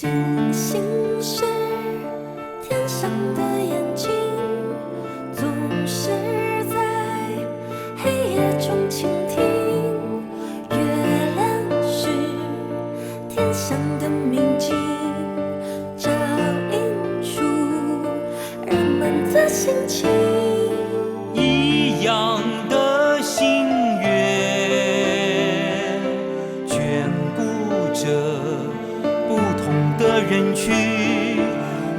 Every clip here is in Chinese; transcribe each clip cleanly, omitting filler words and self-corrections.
星星是天上的眼睛，总是在黑夜中倾听。月亮是天上的明镜，照映出人们的心情。一样的心愿，眷顾着不同的人群，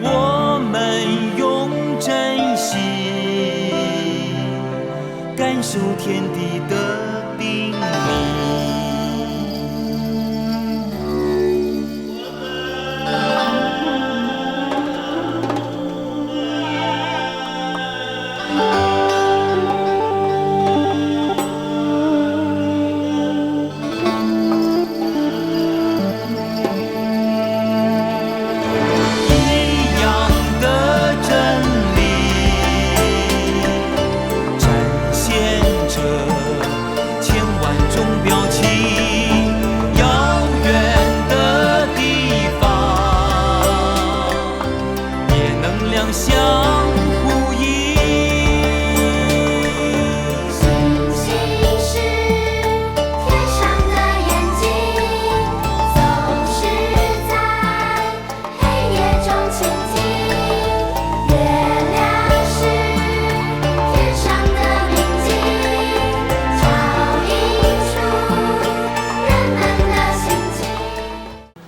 我们用真心感受天地的叮咛。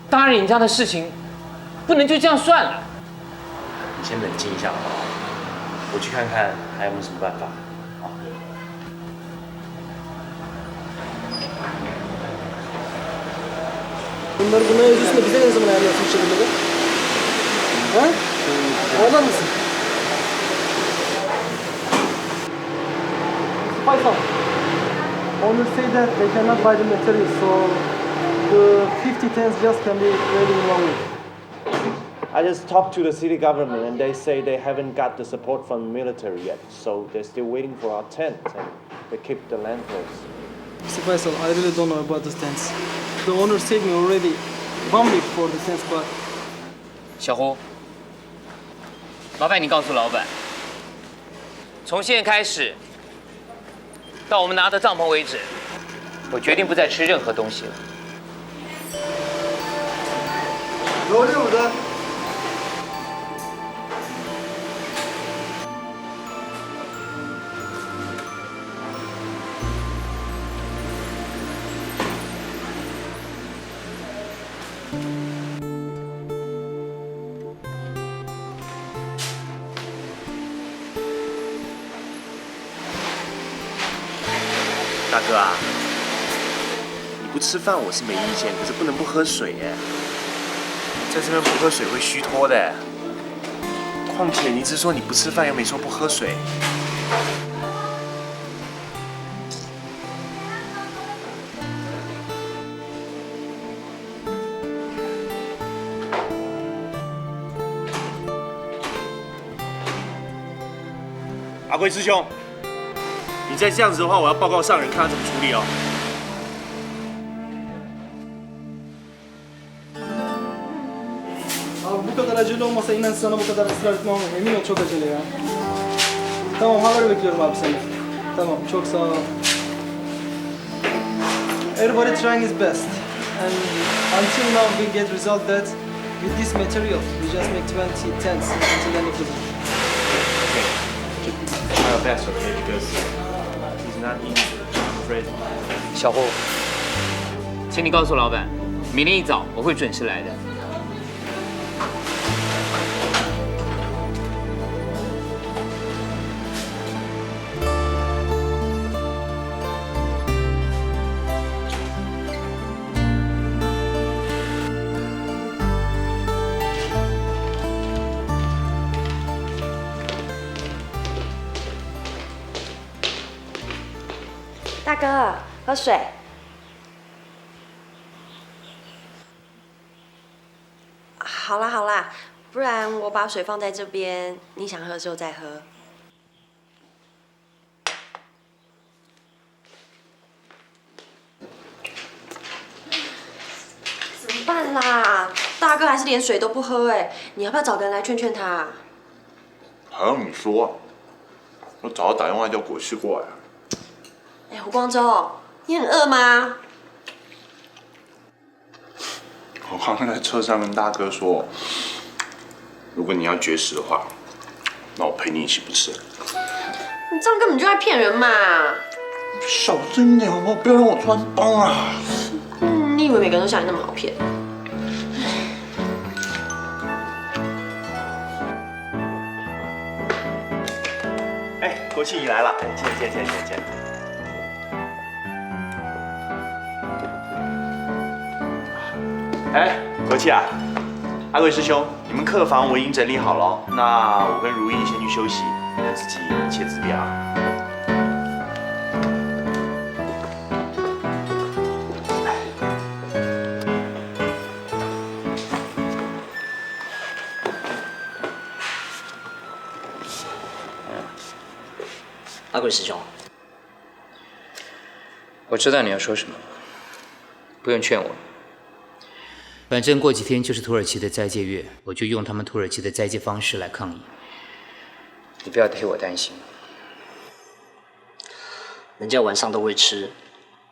答应人家的事情，不能就这样算了。你先冷静一下好不好？我去看看还有没有什么办法。好。Bunları yazıyorsun da bize ne zaman ayarlıyorsun şekilde? Ha? Ağlar mısın? Python. Owner say that they cannot buy the materials, so the 50 tents just can be ready in 1 week. I just talked to the city government and they say they haven't got the support from the military yet, so they're still waiting for our tents and they keep the land closed. Mr. Faisal, I really don't know about those tents. The owner said me already 1 week for the tents, but 小胡，麻烦你告诉老板，从现在开始到我们拿到帐篷为止，我决定不再吃任何东西了。doğru mu da? 大哥啊，你不吃饭我是没意见，可是不能不喝水耶。在这边不喝水会虚脱的。况且你只说你不吃饭，又没说不喝水。阿贵师兄，你再这样子的话，我要报告上人，看他怎么处理哦。 Abi bu kadar acele olmasa inan sana bu kadar ısrar etmem ama emin ol çok acele ya. Tamam haber bekliyorum abi seni. Tamam çok sağ ol. Everybody trying his best. And until now we get result that with this material we just make 20 tents until the end of the week. Try our best, okay? Because he's not easy. I'm afraid. 小胡，请你告诉老板，明天一早我会准时来的。 大哥，喝水。好啦好啦，不然我把水放在这边，你想喝的时候再喝。怎么办啦？大哥还是连水都不喝哎，你要不要找个人来劝劝他啊？还要你说，我早就打电话叫果七过来。哎，胡光洲，你很饿吗？我刚刚在车上跟大哥说，如果你要绝食的话，那我陪你一起不吃。你这样根本就在骗人嘛！小声一点好不好？不要让我穿帮啊！你以为每个人都像你那么好骗？哎，国庆你来了，哎，见。哎，国庆啊，阿贵师兄，你们客房我已经整理好了，那我跟如意先去休息，你们自己一切自便啊。阿贵师兄，我知道你要说什么，不用劝我。反正过几天就是土耳其的斋戒月，我就用他们土耳其的斋戒方式来抗议。你不要替我担心。人家晚上都会吃，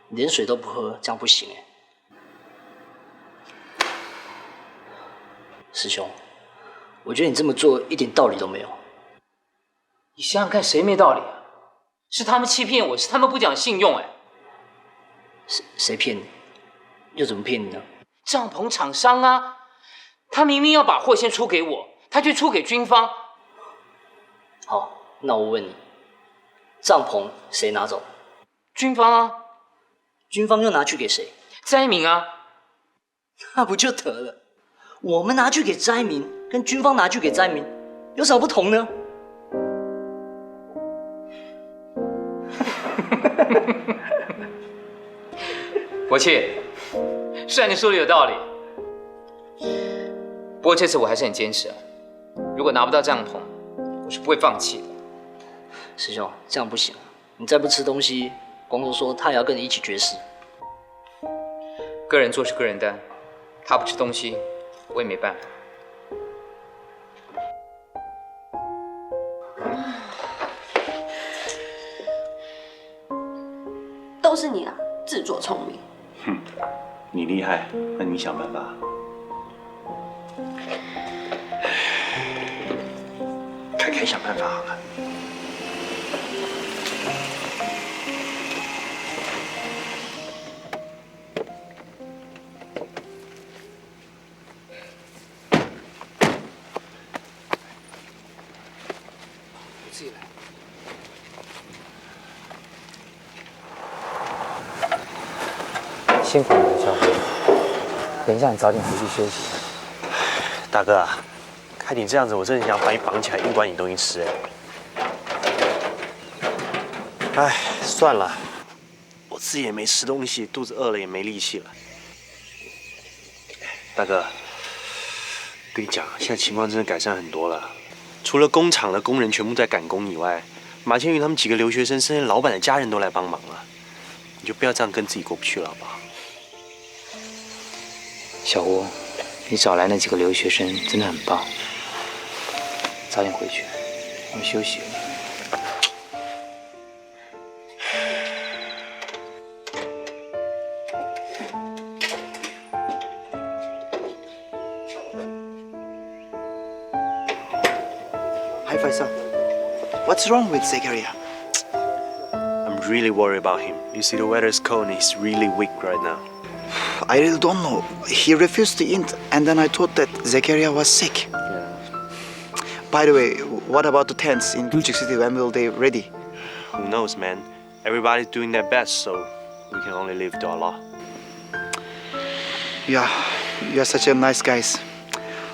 连水都不喝，这样不行哎。师兄，我觉得你这么做一点道理都没有。你想想看，谁没道理啊？是他们欺骗我，是他们不讲信用哎。谁骗你？又怎么骗你呢？帐篷厂商啊，他明明要把货先出给我，他却出给军方。好，那我问你，帐篷谁拿走？军方啊。军方又拿去给谁？灾民啊。那不就得了？我们拿去给灾民，跟军方拿去给灾民，有什么不同呢？国庆，虽然你说的有道理，不过这次我还是很坚持啊。如果拿不到帐篷，我是不会放弃的。师兄，这样不行，你再不吃东西，光头说他也要跟你一起绝食。个人做事个人担，他不吃东西，我也没办法。都是你啦，自作聪明。哼，你厉害，那你想办法。凯凯想办法好了。自己来。辛苦你了，小辉。等一下，你早点回去休息。大哥啊，看你这样子，我真的想把你绑起来，硬管你东西吃哎。哎，算了，我自己也没吃东西，肚子饿了也没力气了。大哥，跟你讲，现在情况真的改善很多了。除了工厂的工人全部在赶工以外，马千羽他们几个留学生，甚至老板的家人都来帮忙了。你就不要这样跟自己过不去了，好不好？小吴，你找来那几个留学生真的很棒。早点回去，我们休息了。Hi Faisal. What's wrong with Zakaria? I'm really worried about him. You see, the weather is cold and he's really weak right now. I really don't know. He refused to eat, and then I thought that Zakaria was sick. Yeah. By the way, what about the tents in Gülcük City? When will they ready? Who knows, man? Everybody's doing their best, so we can only live to Allah. Yeah, you're such a nice guys.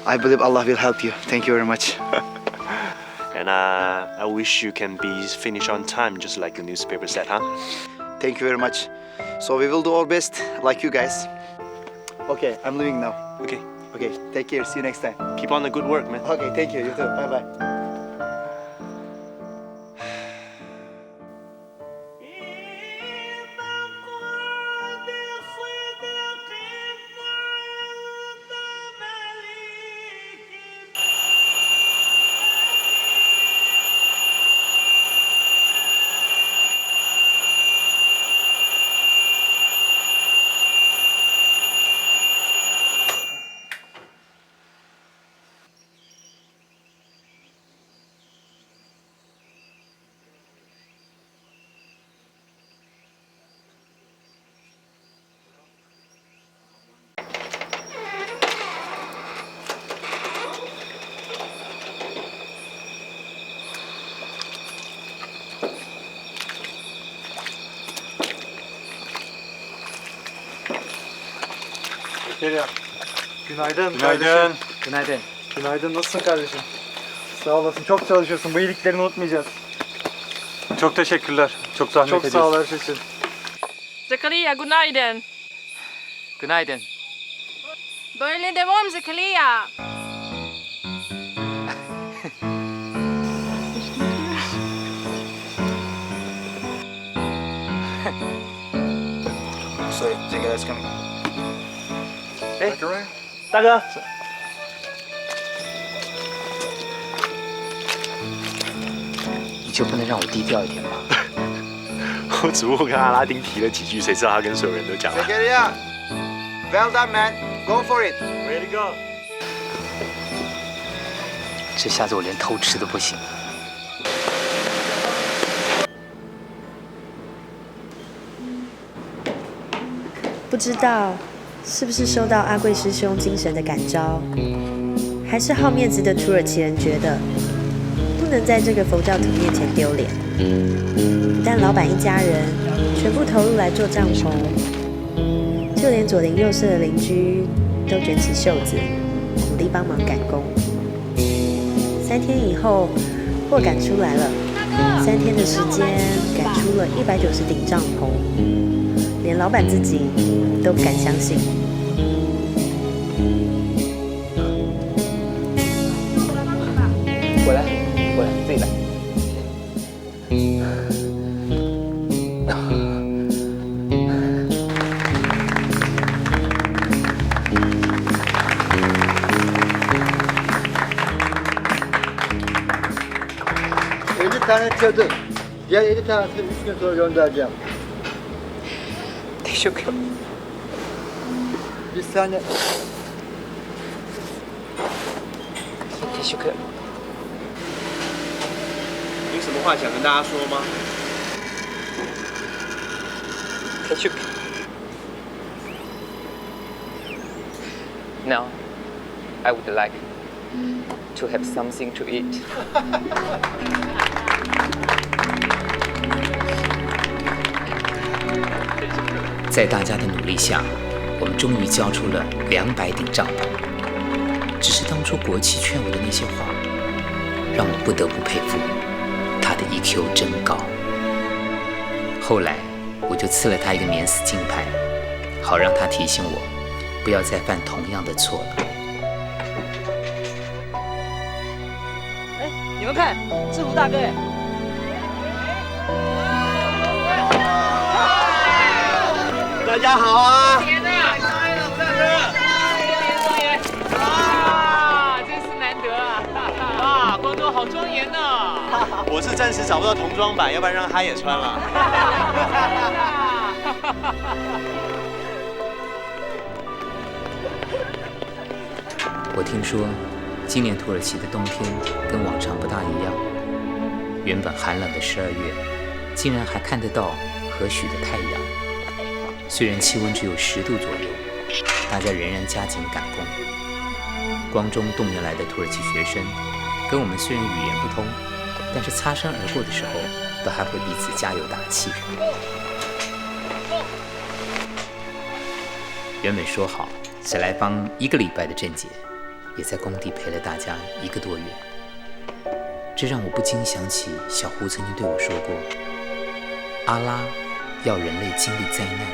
I believe Allah will help you. Thank you very much. And I wish you can be finished on time, just like the newspaper said, huh? Thank you very much. So we will do our best, like you guys. Okay, I'm leaving now. Okay. Okay, take care. See you next time. Keep on the good work, man. Okay, thank you. You too. Bye bye. Zekeriya. Günaydın. Günaydın. Günaydın. Günaydın. Nasılsın kardeşim? Sağ olasın. Çok çalışıyorsun. Bu iyiliklerini unutmayacağız. Çok teşekkürler. Çok zahmet Çok ediyorsun. sağ ol her şey için. Zekeriya, günaydın. Günaydın. Böyle devam Zekeriya. Sorry, Zekeriya's coming. 大哥，你就不能让我低调一点吗？我只不过跟阿拉丁提了几句，谁知道他跟所有人都讲了。 Zekeriya, well done, man. Go for it. Way to go！ 这下子我连偷吃都不行。不知道是不是受到阿贵师兄精神的感召，还是好面子的土耳其人觉得不能在这个佛教徒面前丢脸。但老板一家人全部投入来做帐篷，就连左邻右舍的邻居都卷起袖子，努力帮忙赶工。3天以后，货赶出来了，3天的时间赶出了190顶帐篷，连老板自己都不敢相信。我来，自己来。50 tane çadır. Diğer 50 tanesini 3 gün sonra göndereceğim. Teşekkür ederim. Bir saniye. Teşekkür ederim. 你有什么话想跟大家说吗？ Teşekkür. Now, I would like to have something to eat. 在大家的努力下，我们终于交出了200顶帐篷。只是当初国旗劝我的那些话，让我不得不佩服他的 EQ 真高。后来，我就赐了他一个免死金牌，好让他提醒我，不要再犯同样的错了。哎，你们看，制服大哥哎！大家好啊！啊，真是难得啊！啊，光头好庄严呢。我是暂时找不到童装版，要不然让他也穿了。我听说，今年土耳其的冬天跟往常不大一样。原本寒冷的12月，竟然还看得到和煦的太阳。虽然气温只有10度左右，大家仍然加紧赶工。光中动员来的土耳其学生，跟我们虽然语言不通，但是擦身而过的时候，都还会彼此加油打气。原本说好是来帮1个礼拜的郑姐，也在工地陪了大家1个多月。这让我不禁想起小胡曾经对我说过，阿拉要人类经历灾难，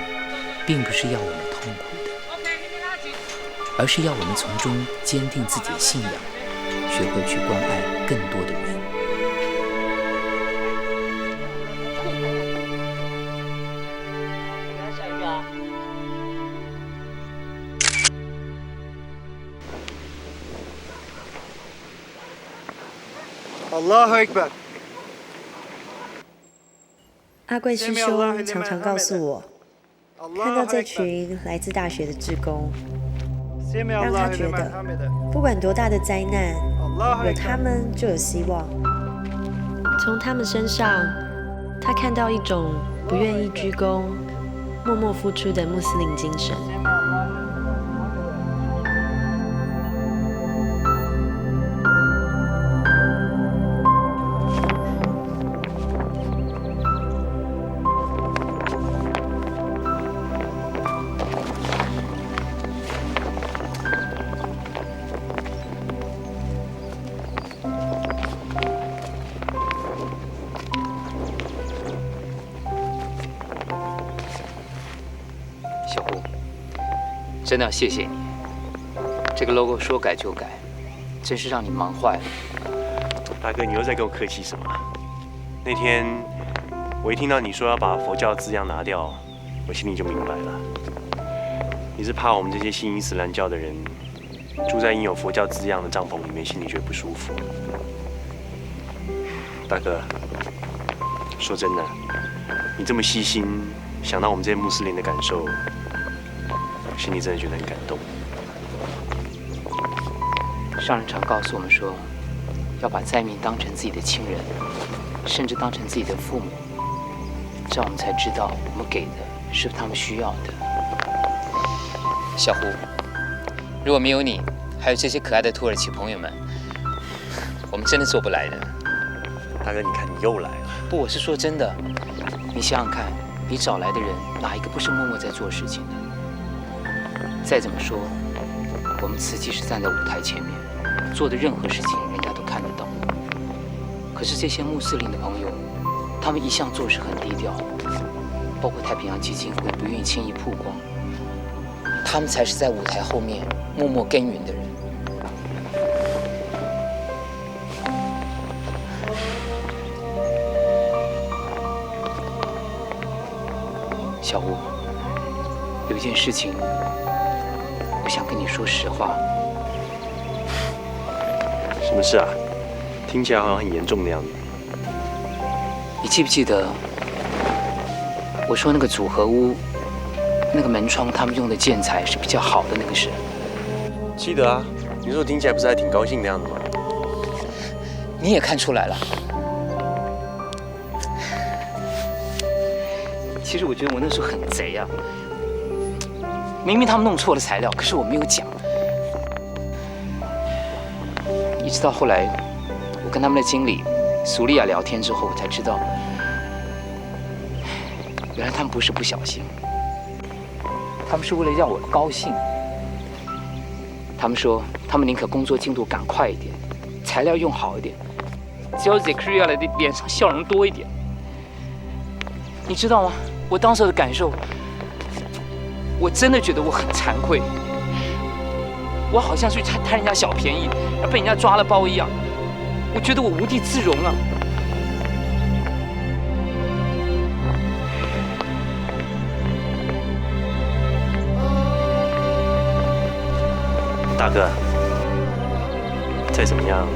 并不是要我们痛苦的，而是要我们从中坚定自己的信仰，学会去关爱更多的人。下一个啊！ Allahu Ekber。阿贵师兄常常告诉我，看到这群来自大学的志工，让他觉得不管多大的灾难，有他们就有希望。从他们身上，他看到一种不愿意居功、默默付出的穆斯林精神。真的要谢谢你。这个 logo 说改就改，真是让你忙坏了。大哥，你又在跟我客气什么？那天我一听到你说要把佛教字样拿掉，我心里就明白了。你是怕我们这些信伊斯兰教的人住在印有佛教字样的帐篷里面，心里觉得不舒服。大哥，说真的，你这么细心，想到我们这些穆斯林的感受，心里真的觉得很感动。上人常告诉我们说，要把灾民当成自己的亲人，甚至当成自己的父母，这样我们才知道我们给的是他们需要的。小胡，如果没有你，还有这些可爱的土耳其朋友们，我们真的做不来的。大哥，你看你又来了。不，我是说真的，你想想看，你找来的人哪一个不是默默在做事情的？再怎么说，我们慈济是站在舞台前面，做的任何事情人家都看得到。可是这些穆斯林的朋友，他们一向做事很低调，包括太平洋基金会不愿意轻易曝光，他们才是在舞台后面默默耕耘的人。小吴，有一件事情，我想跟你说实话。什么事啊？听起来好像很严重的样子。你记不记得我说那个组合屋那个门窗，他们用的建材是比较好的那个事？记得啊，你说我听起来不是还挺高兴的样子吗？你也看出来了。其实我觉得我那时候很贼啊，明明他们弄错了材料，可是我没有讲。一直到后来，我跟他们的经理苏利亚聊天之后，我才知道，原来他们不是不小心，他们是为了让我高兴。他们说，他们宁可工作进度赶快一点，材料用好一点，只要 Zakaria 的脸上笑容多一点。你知道吗？我当时的感受，我真的觉得我很惭愧，我好像去贪人家小便宜，被人家抓了包一样，我觉得我无地自容啊。大哥，再怎么样，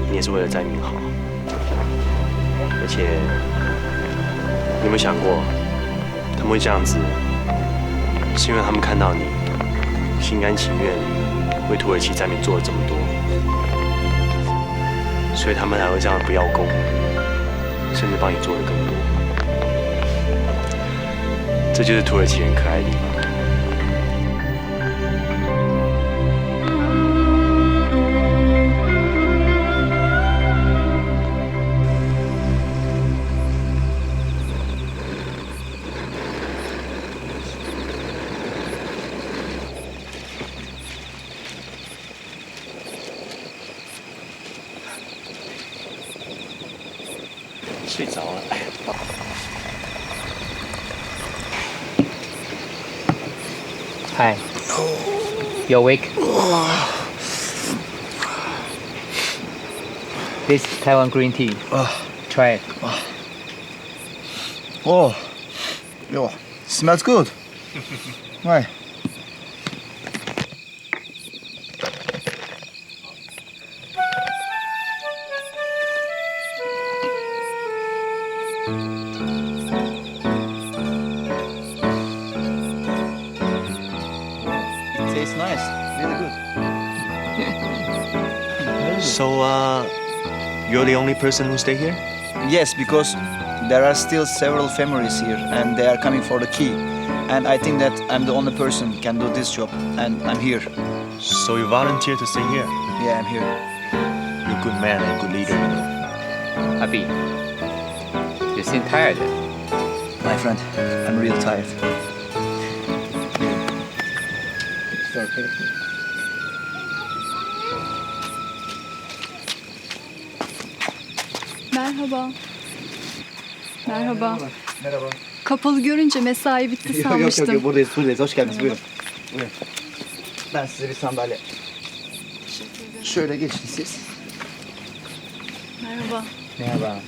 你也是为了灾民好，而且你有没有想过？他们会这样子，是因为他们看到你心甘情愿为土耳其灾民做了这么多，所以他们才会这样不邀功，甚至帮你做的更多。这就是土耳其人可爱的地方。睡着了，哎呀！ Hi. You awake? This is Taiwan green tea. Try it. Oh, yo, smells good. Why? Tastes nice, really good. So, you're the only person who stay here? Yes, because there are still several families here and they are coming for the key. And I think that I'm the only person who can do this job and I'm here. So you volunteer to stay here? Yeah, I'm here. You're a good man and a good leader, you know. Abi, you seem tired. My friend, I'm real tired. It's okay. Merhaba. Merhaba. Merhaba. Kapalı görünce mesai bitti sanmıştım. Yok, buradayız, hoş geldiniz, buyurun. Buyurun. Ben size bir sandalye. Şöyle geçin siz. Merhaba. Merhaba.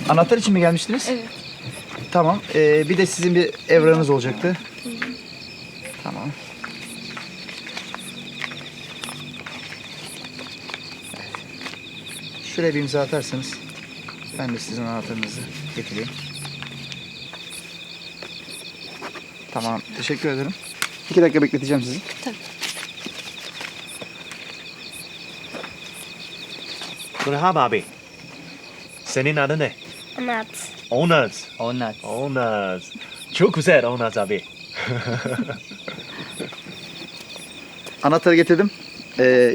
Anahtar için mi gelmiştiniz? Evet. Tamam. Bir de sizin bir evranız olacaktı. Tamam. Şuraya bir imza atarsanız ben de sizin anahtarınızı getireyim. Tamam. Teşekkür ederim. 2 dakika bekleteceğim sizi. Tabii. Merhaba abi. Senin adın ne? Onat. Onat. Onat. Onat. Çok güzel Onat abi. Anahtarı getirdim.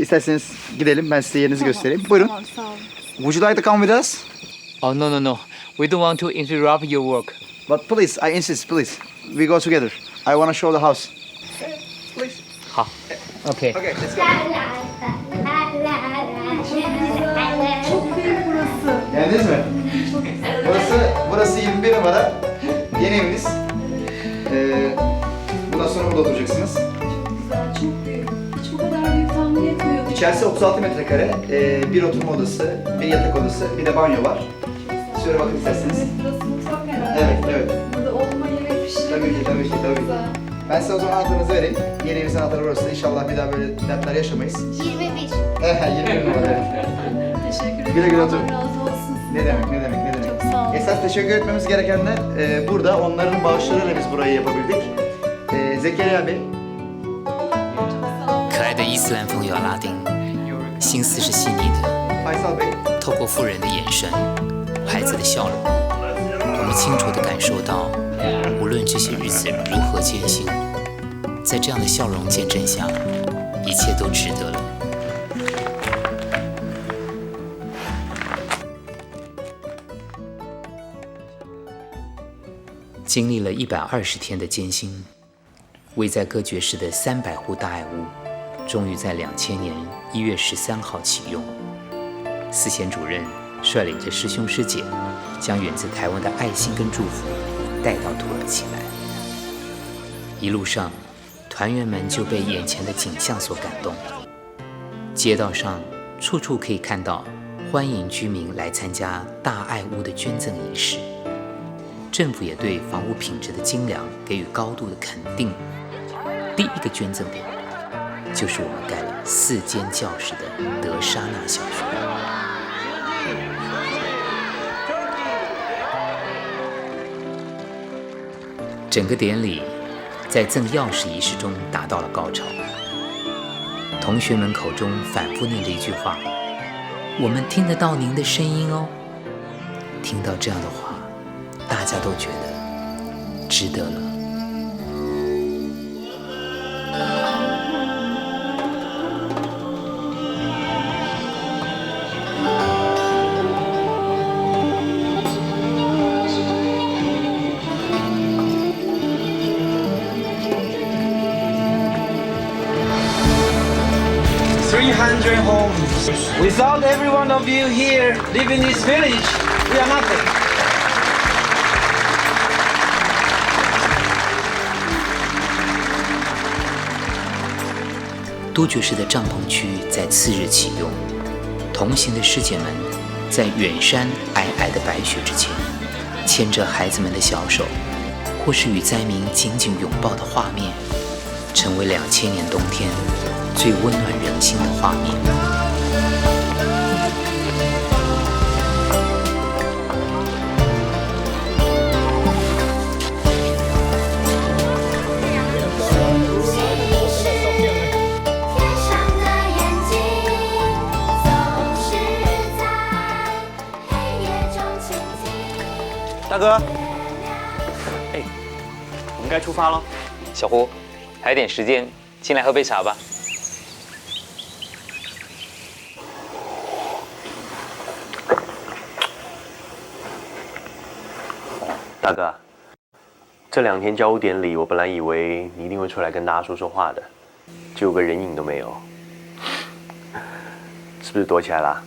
İsterseniz gidelim. Ben size yerinizi göstereyim. Buyurun. Tamam, sağ olun. Would you like to come with us? Oh no. We don't want to interrupt your work. But please, I insist, please. We go together. I want to show the house. Please. Ha. Okay. Okay, let's go. Çok büyük burası. Geldiniz mi? Burası 21 numara. Yeni eviniz. Bundan sonra burada oturacaksınız. Güzel, çok büyük. Hiç bu kadar büyük tahmin etmiyordum. İçerisi 36 metrekare. Bir oturma odası, bir yatak odası, bir de banyo var. Şöyle bakın isterseniz. Burası mutfak herhalde. Evet. Burada olma yemek pişirebilir. Tabii ki. Güzel. Ben size o zaman anahtarınızı vereyim. Yeni evinizin anahtarı burası. İnşallah bir daha böyle dertler yaşamayız. 21. 21 numara evet. Teşekkür ederim. Güle güle otur. Allah razı olsun. Ne demek. Çok sağ olun. Esas teşekkür etmemiz gerekenler burada. Onların bağışlarıyla biz burayı yapabildik. Zekeriya Bey. 可爱的伊斯兰风友阿拉丁，心思是细腻的。 Faysal Bey. 透过妇人的眼神，孩子的笑容，我们清楚地感受到，无论这些日子如何艰辛，在这样的笑容见证下，一切都值得了。经历了120天的艰辛，位在歌爵士的300户大爱屋，终于在2000年1月13号启用。思贤主任率领着师兄师姐，将远自台湾的爱心跟祝福带到土耳其来。一路上，团员们就被眼前的景象所感动。街道上处处可以看到欢迎居民来参加大爱屋的捐赠仪式。政府也对房屋品质的精良给予高度的肯定。第一个捐赠点就是我们盖了4间教室的德沙纳小学。整个典礼在赠钥匙仪式中达到了高潮。同学们口中反复念着一句话：“我们听得到您的声音哦。”听到这样的话，大家都觉得值得了。300 homes. Without every one of you here living in this village, we are nothing. 多爵士的帐篷区在次日启用，同行的师姐们在远山皑皑的白雪之前，牵着孩子们的小手，或是与灾民紧紧拥抱的画面，成为2000年冬天最温暖人心的画面。大哥，哎，我们该出发了。小胡，还有点时间，进来喝杯茶吧。大哥，这2天交屋典礼，我本来以为你一定会出来跟大家说说话的，结果个人影都没有，是不是躲起来了？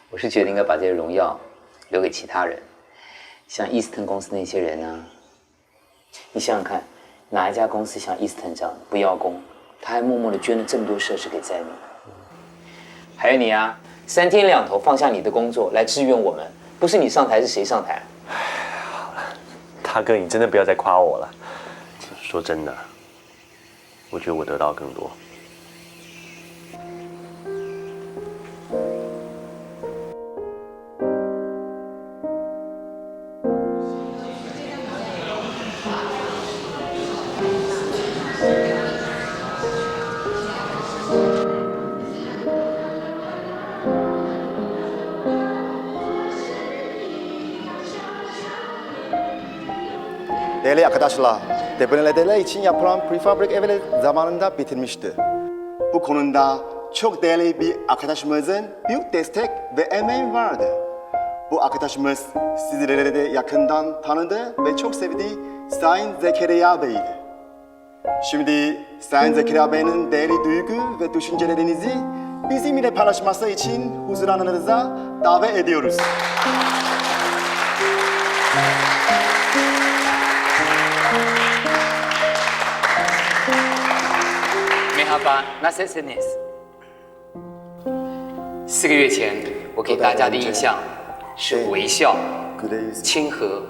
我是觉得应该把这些荣耀留给其他人，像伊斯腾公司那些人啊。你想想看，哪一家公司像 Easton 这样不邀功，他还默默地捐了这么多设施给灾民？还有你啊，3天2头放下你的工作来支援我们，不是你上台是谁上台？好了，大哥，你真的不要再夸我了。说真的，我觉得我得到更多。Değerli arkadaşlar, depremlerle için yapılan prefabrik evler zamanında bitirmişti. Bu konuda çok değerli bir arkadaşımızın büyük destek ve emeği vardı. Bu arkadaşımız sizleri de yakından tanıdı ve çok sevdiği Sayın Zekeriya Bey'di. Şimdi Sayın Zekeriya Bey'in değerli duygu ve düşüncelerinizi bizimle paylaşması için huzurlarınıza davet ediyoruz. Merhaba, nasılsınız? 4个月前，我给大家的印象是微笑、亲和，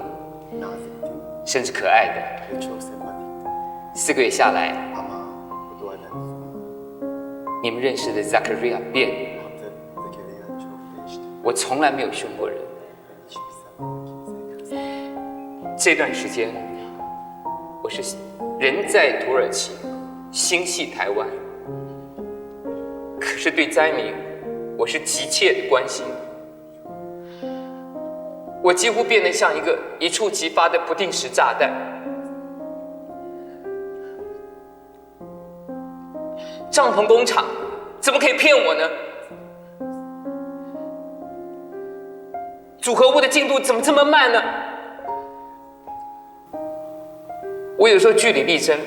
甚至可爱的。4个月下来，你们认识的 Zakaria 变了。我从来没有凶过人。这段时间，我是人在土耳其，心系台湾，可是对灾民，我是急切的关心。我几乎变得像一个一触即发的不定时炸弹。帐篷工厂怎么可以骗我呢？组合屋的进度怎么这么慢呢？我有时候据理力争，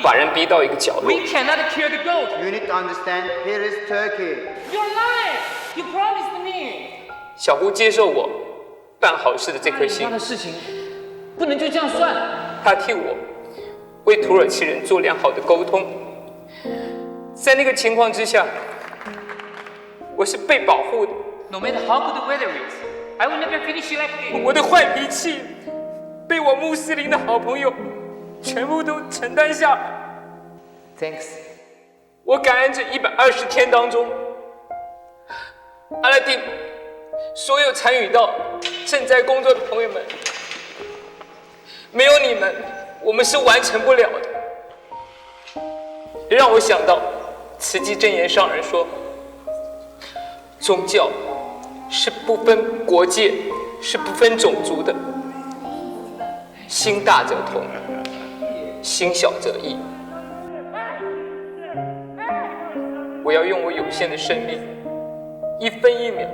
把人逼到一个角落。 We cannot kill the goat. You need to understand. Here is Turkey. You're lying. You promised me. 小胡接受我办好事的这颗心。他的事情不能就这样算。他替我为土耳其人做良好的沟通。在那个情况之下，我是被保护的。No matter how good the weather is, I will never finish like this. 我的坏脾气被我穆斯林的好朋友全部都承担下来。Thanks。我感恩这120天当中，阿拉丁所有参与到赈灾工作的朋友们，没有你们，我们是完成不了的。让我想到慈济真言上人说，宗教是不分国界，是不分种族的。心大则通，心小则异。我要用我有限的生命，1分1秒，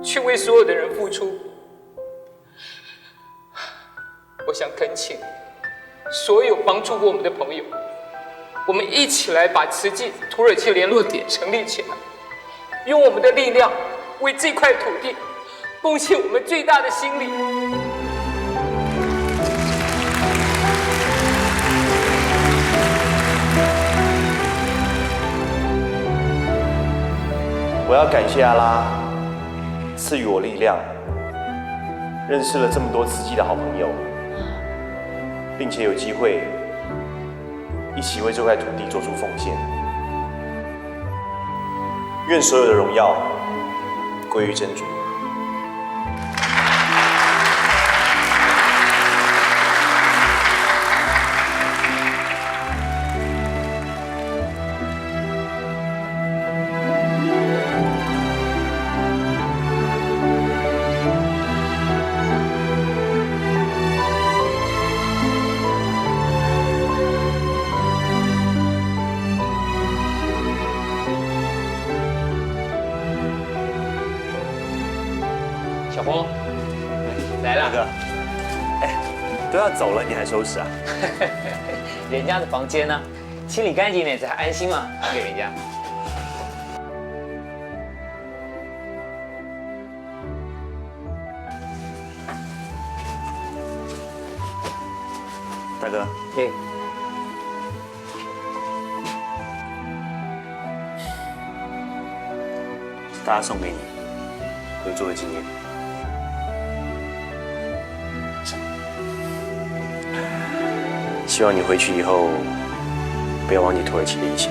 去为所有的人付出。我想恳请所有帮助过我们的朋友，我们一起来把慈济土耳其联络点成立起来，用我们的力量为这块土地贡献我们最大的心力。我要感谢阿拉赐予我力量，认识了这么多慈济的好朋友，并且有机会一起为这块土地做出奉献。愿所有的荣耀归于真主。小胡，来了。大哥，都要走了，你还收拾啊？人家的房间呢，清理干净点才安心嘛，还给人家。大哥。嘿，大家送给你，合作的纪念。希望你回去以后不要忘记土耳其的一切。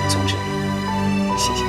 总之，谢谢。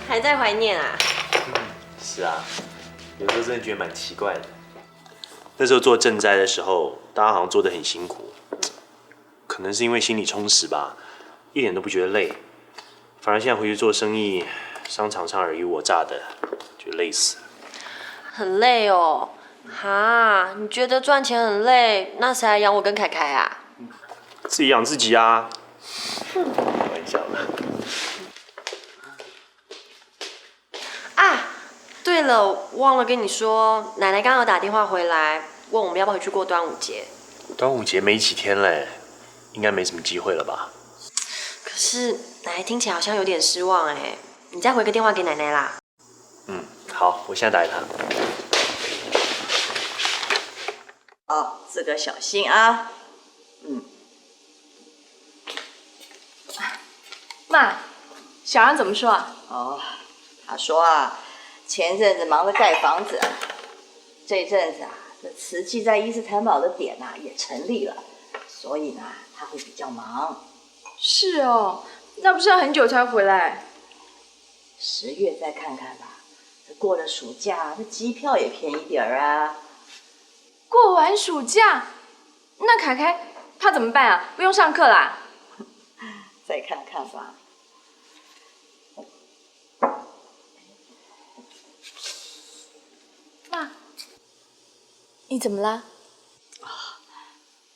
还在怀念啊？是啊，有时候真的觉得蛮奇怪的。那时候做赈灾的时候，大家好像做得很辛苦，可能是因为心理充实吧，一点都不觉得累。反而现在回去做生意，商场上尔虞我诈的，觉得累死了。很累哦。哈，你觉得赚钱很累，那谁来养我跟凯凯啊？自己养自己啊。开玩笑的。啊，对了，忘了跟你说，奶奶刚刚打电话回来，问我们要不要回去过端午节。端午节没几天嘞，应该没什么机会了吧？可是奶奶听起来好像有点失望哎，你再回个电话给奶奶啦。嗯，好，我现在打给她。哦，自个小心啊。妈，小安怎么说啊？哦，他说啊，前阵子忙着盖房子，这阵子啊，这瓷器在伊斯坦堡的点啊也成立了，所以呢，他会比较忙。是哦，那不是要很久才回来？10月再看看吧，这过了暑假，这机票也便宜点儿啊。过完暑假，那凯凯他怎么办啊？不用上课啦？再看看吧。妈，你怎么啦？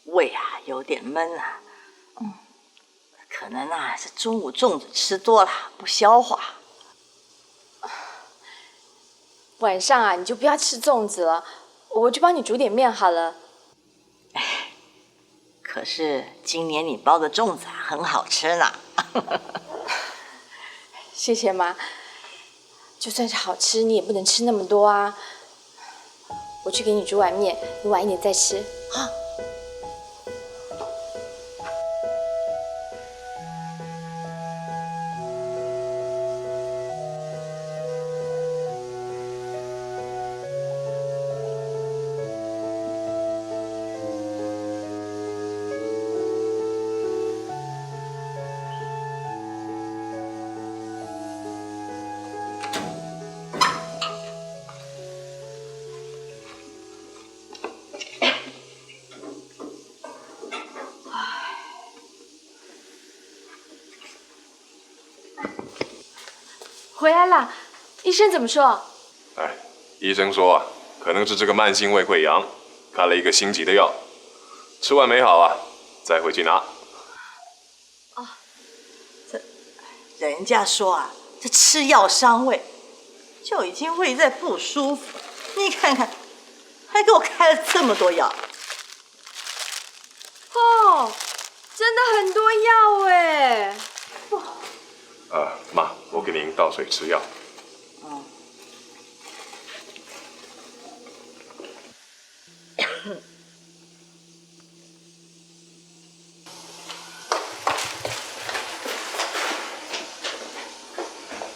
胃啊有点闷啊，可能啊是中午粽子吃多了不消化。晚上啊你就不要吃粽子了，我去帮你煮点面好了。可是今年你包的粽子啊很好吃呢。谢谢妈，就算是好吃，你也不能吃那么多啊。我去给你煮碗面，你晚一点再吃啊。回来啦，医生怎么说？哎，医生说啊，可能是这个慢性胃溃疡，开了一个心急的药，吃完没好啊，再回去拿。哦，这人家说啊，这吃药伤胃，就已经胃在不舒服，你看看，还给我开了这么多药。哦，真的很多药哎。妈，我给您倒水吃药。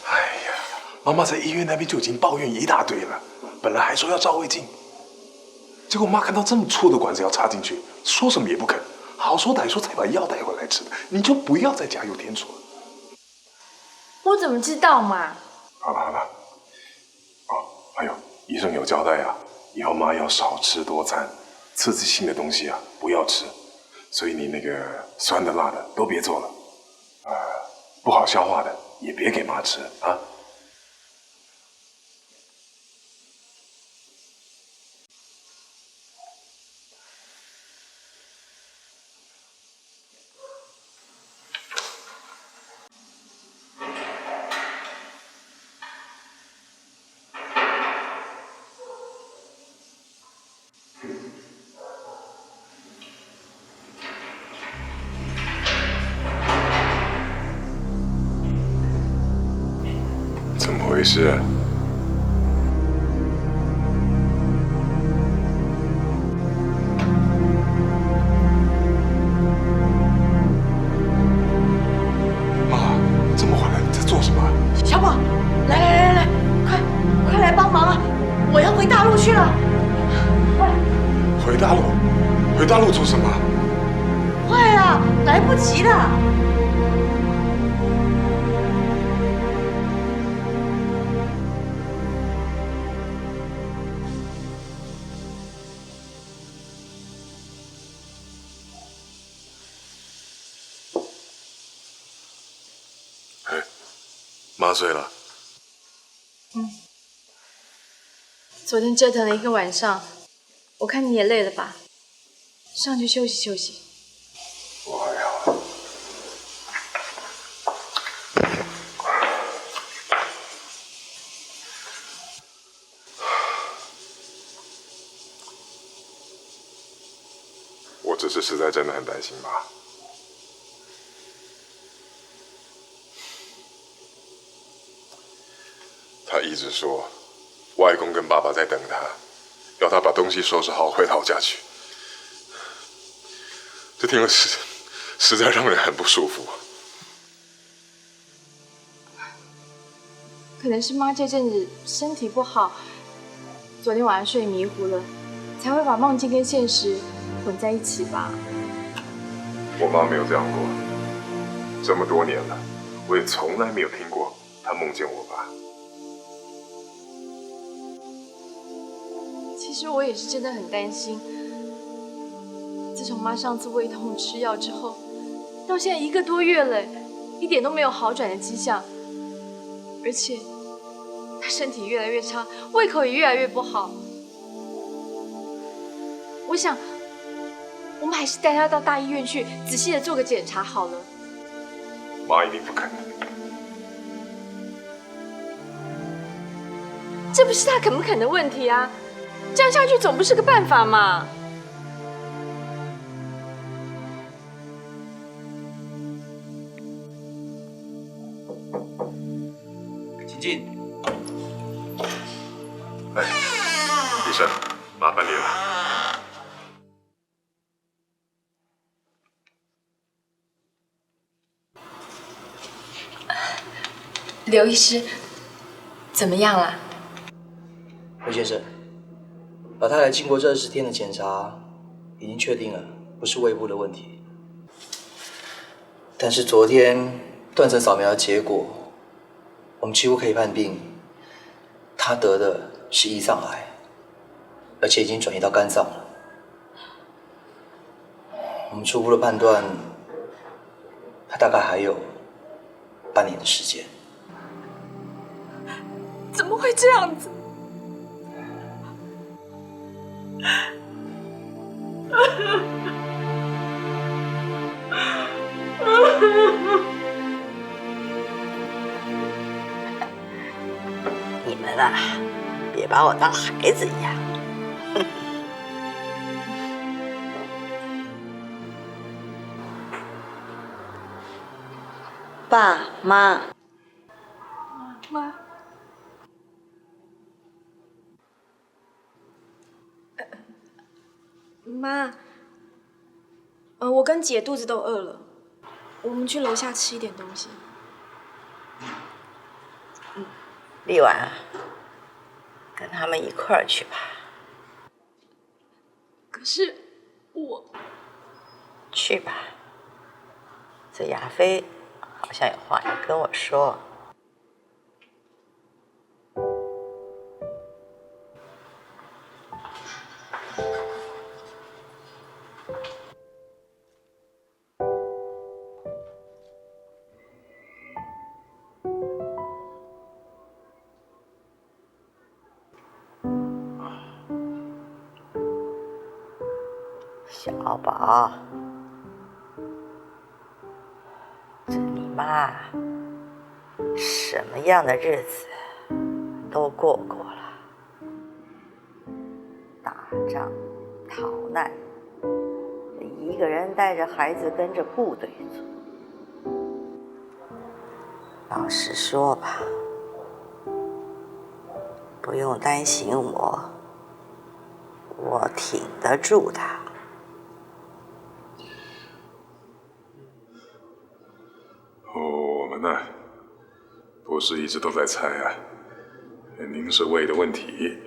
哎呀，妈妈在医院那边就已经抱怨一大堆了，本来还说要照胃镜，结果妈看到这么粗的管子要插进去，说什么也不肯，好说歹说才把药带回来吃的，你就不要再加油添醋了。我怎么知道嘛？好了，哦，还有，医生有交代啊，以后妈要少吃多餐，刺激性的东西啊不要吃，所以你那个酸的辣的都别做了，不好消化的也别给妈吃啊。怎么回事？妈，这么晚了，你在做什么？小宝，来，快来帮忙啊！我要回大陆去了。回大陆？回大陆做什么？快啊，来不及了。妈睡了。昨天折腾了一个晚上，我看你也累了吧，上去休息休息。我还要。我这次实在真的很担心妈。他一直说，外公跟爸爸在等他，要他把东西收拾好回老家去。这听了实在让人很不舒服。可能是妈这阵子身体不好，昨天晚上睡迷糊了，才会把梦境跟现实混在一起吧。我妈没有这样过，这么多年了，我也从来没有听过她梦见我爸。其实我也是真的很担心，自从妈上次胃痛吃药之后，到现在1个多月了，一点都没有好转的迹象，而且她身体越来越差，胃口也越来越不好。我想，我们还是带她到大医院去，仔细的做个检查好了。妈一定不肯。这不是她肯不肯的问题啊！这样下去总不是个办法嘛。请进。哎，医生，麻烦你了。刘医师，怎么样了？刘先生，老太太经过这20天的检查，已经确定了不是胃部的问题。但是昨天断层扫描的结果，我们几乎可以判定，她得的是胰脏癌，而且已经转移到肝脏了。我们初步的判断，她大概还有半年的时间。怎么会这样子？你们啊，别把我当孩子一样。爸妈，妈，妈，我跟姐肚子都饿了，我们去楼下吃一点东西。丽婉，跟他们一块儿去吧。可是我去吧。这亚飞好像有话要跟我说。小宝，这你妈什么样的日子都过过了，打仗、逃难，一个人带着孩子跟着部队走。老实说吧，不用担心我挺得住的。我们呢，不是一直都在猜啊，您是胃的问题，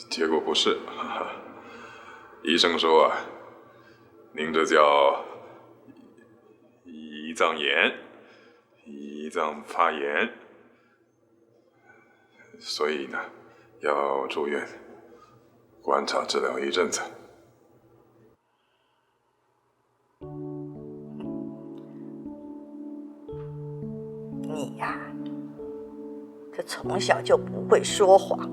结果不是，哈哈。医生说啊，您这叫胰脏炎，胰脏发炎，所以呢，要住院观察治疗一阵子。你呀，这从小就不会说谎，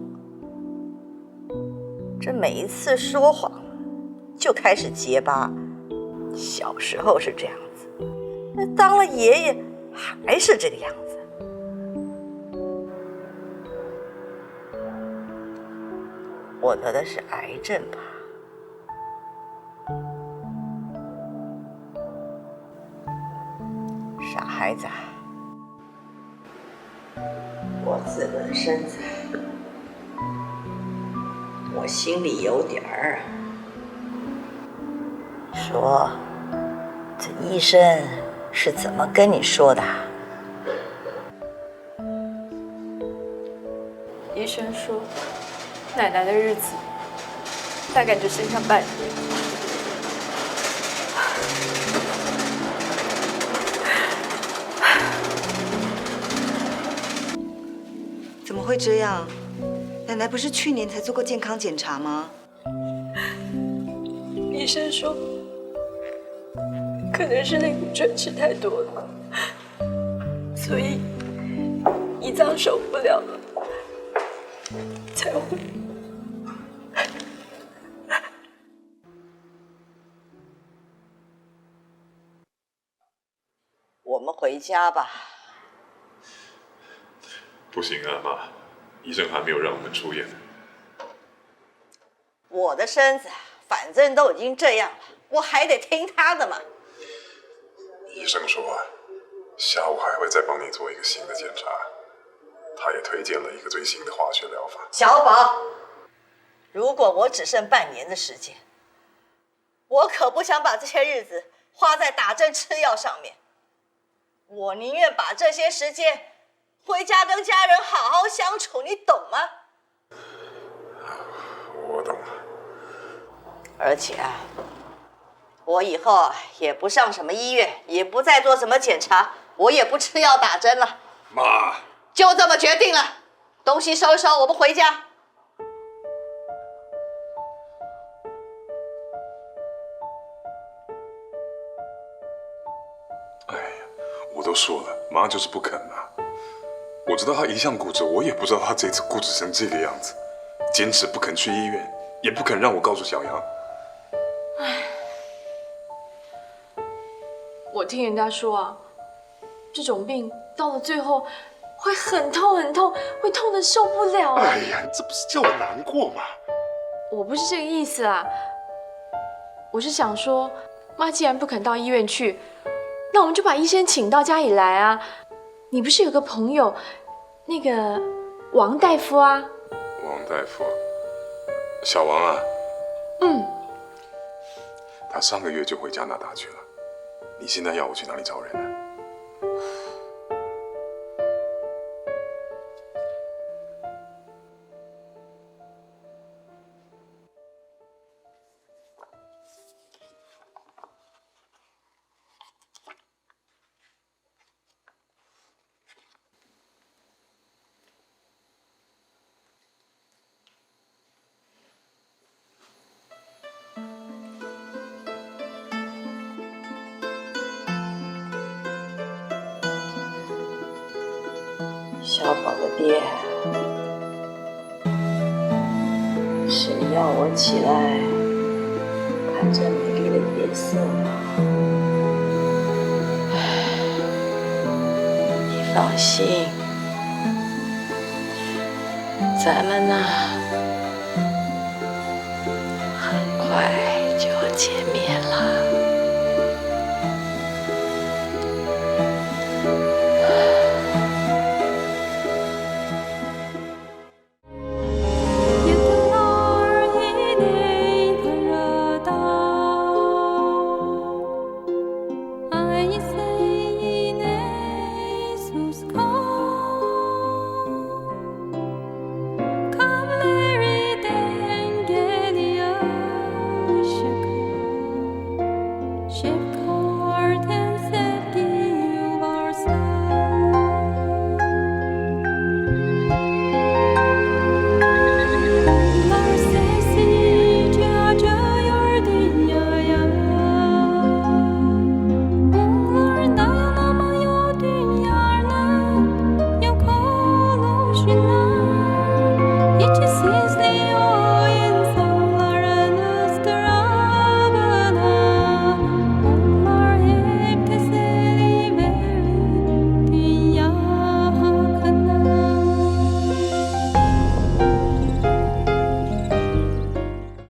这每一次说谎就开始结巴。小时候是这样子，那当了爷爷还是这个样子。我得的是癌症吧？傻孩子，我自个的身材，我心里有底儿。说，这医生是怎么跟你说的？医生说，奶奶的日子大概只剩下半年。怎么会这样？奶奶不是去年才做过健康检查吗？医生说，可能是类固醇吃太多了，所以胰脏受不了了，才会。我们回家吧。不行啊，妈，医生还没有让我们出院。我的身子反正都已经这样了，我还得听他的嘛。医生说下午还会再帮你做一个新的检查，他也推荐了一个最新的化学疗法。小宝，如果我只剩半年的时间，我可不想把这些日子花在打针吃药上面。我宁愿把这些时间回家跟家人好好相处，你懂吗？我懂了。而且啊，我以后也不上什么医院，也不再做什么检查，我也不吃药打针了。妈，就这么决定了。东西收一收，我们回家。我都说了，妈就是不肯啊。我知道她一向固执，我也不知道她这次固执成这个样子，坚持不肯去医院，也不肯让我告诉小杨。唉，我听人家说啊，这种病到了最后会很痛很痛，会痛得受不了。哎呀，这不是叫我难过吗？我不是这个意思啊，我是想说，妈既然不肯到医院去，那我们就把医生请到家里来啊！你不是有个朋友，那个王大夫啊？王大夫，小王啊？嗯。他上个月就回加拿大去了。你现在要我去哪里找人呢？小宝的爹是要让我起来看这美丽的夜色吗？你放心，咱们呢，很快就要见面了。